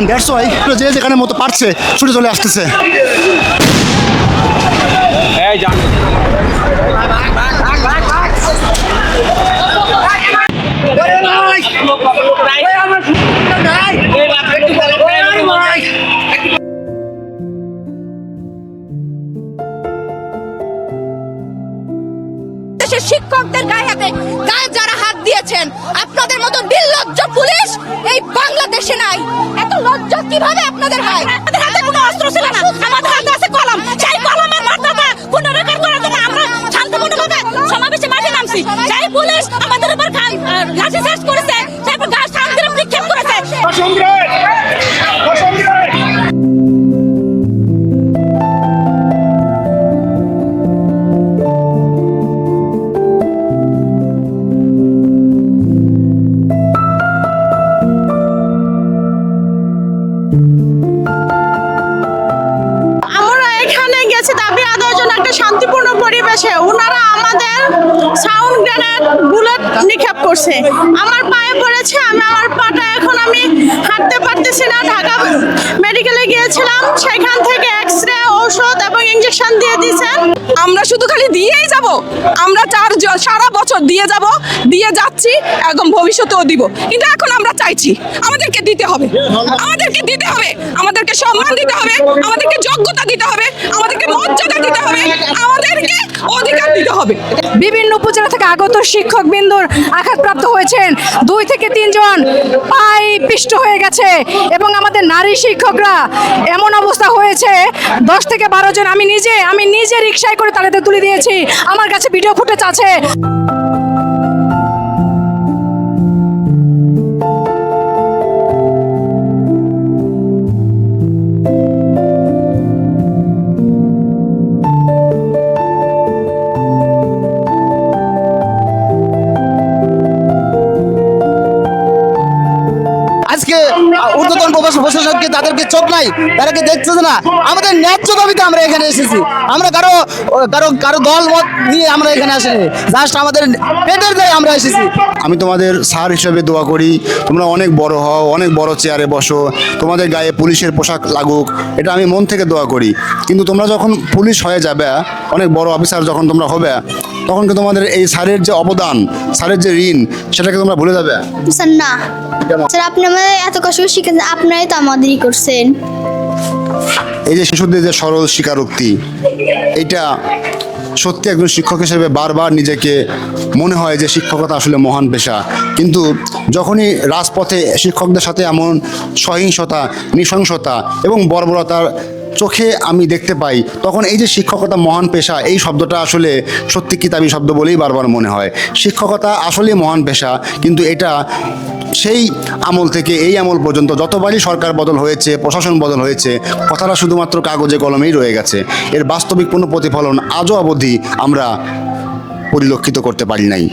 That's why যে যেখানে মতো পারছে ছুটে চলে আসতেছে। দেশের শিক্ষকদের গায়ে যারা হাত দিয়েছেন, আপনাদের মতো নির্লজ্জ পুলিশ এই বাংলাদেশে নাই। এত লজ্জা কিভাবে আপনাদের হয়? আমাদের হাতে কোনো অস্ত্র ছিল না, আমাদের হাতে আছে কলম। সেই কলমের মাধ্যমে পুনরুদ্ধার করার জন্য আমরা শান্তিপূর্ণভাবে সমাবেশে মাঠে নামছি। সেই পুলিশ আমাদের উপর লাঠি চার্জ করেছে, তারপর গাছ সামগ্রী নিক্ষেপ করেছে। আমরা এখানে গেছি দাবি আদায়ের জন্য একটা শান্তিপূর্ণ পরিবেশে। ওনারা আমাদের সাউন্ড গ্রেনেড, বুলেট নিক্ষেপ করছে, আমার পায়ে পড়েছে। আমার পাটা এখন আমি হাঁটতে পারতেছি না। ঢাকা মেডিকেলে গিয়েছিলাম, সেখান থেকে এক্স-রে, ঔষধ এবং ইঞ্জেকশন দিয়ে দিয়েছেন। আমরা শুধু খালি দিয়েই যাব, আমরা সারা বছর দিয়ে যাব, দিয়ে যাচ্ছি, একদম ভবিষ্যতেও দিব। কিন্তু এখন আমরা চাইছি আমাদেরকে দিতে হবে, আমাদেরকে দিতে হবে, আমাদেরকে সম্মান দিতে হবে, আমাদেরকে যোগ্যতা দিতে হবে, আমাদেরকে মর্যাদা দিতে হবে, আমাদেরকে অধিকার দিতে হবে। বিভিন্ন উপজেলা থেকে আগত শিক্ষক বিন্দুর আঘাতপ্রাপ্ত হয়েছেন, 2 থেকে 3 জন পায়ে পিষ্ট হয়ে গেছে এবং আমাদের নারী শিক্ষকরা এমন অবস্থা হয়েছে 10 থেকে 12 জন। আমি নিজে রিকশায় করে তাদের তুলে দিয়েছি, আমার কাছে ভিডিও ফুটেজ আছে। আজকে ঊর্ধ্বতন প্রশাসককে তাদেরকে চোখ নাই, তারা কি দেখতেছে না? আমাদের ন্যায্য দাবিতে আমরা এখানে এসেছি। আমরা কারো কারো কারো দল মত নিয়ে আমরা এখানে আসিনি, জাস্ট আমাদের পেটের দায়ে আমরা এসেছি। আমি তোমাদের স্যার হিসেবে দোয়া করি তোমরা অনেক বড় হও, অনেক বড় চেয়ারে বসো, তোমাদের গায়ে পুলিশের পোশাক লাগুক, এটা আমি মন থেকে দোয়া করি। কিন্তু তোমরা যখন পুলিশ হয়ে যাবে, অনেক বড় অফিসার যখন তোমরা হবে, তখন কি তোমাদের এই স্যারের যে অবদান, স্যারের যে ঋণ, সেটাকে তোমরা ভুলে যাবে? স্যার না, স্যার আপনি আমাদের এত কষ্ট করে শিখেছেন, আপনারাই তো আমাদেরই করছেন। এই যে শিশুদের যে সরল স্বীকারোক্তি, এটা সত্যি একজন শিক্ষক হিসেবে বারবার নিজেকে মনে হয় যে শিক্ষকতা আসলে মহান পেশা। কিন্তু যখনই রাজপথে শিক্ষকদের সাথে এমন সহিংসতা, নৃশংসতা এবং বর্বরতার চোখে আমি দেখতে পাই, তখন এই যে শিক্ষকতা মহান পেশা, এই শব্দটা আসলে সত্যি কিতাবি শব্দ বলেই বারবার মনে হয়। শিক্ষকতা আসলে মহান পেশা, কিন্তু এটা সেই আমল থেকে এই আমল পর্যন্ত যতবারই সরকার বদল হয়েছে, প্রশাসন বদল হয়েছে, কথাটা শুধুমাত্র কাগজে কলমেই রয়ে গেছে। এর বাস্তবিক কোনো প্রতিফলন আজও অবধি আমরা পরিলক্ষিত করতে পারি নাই।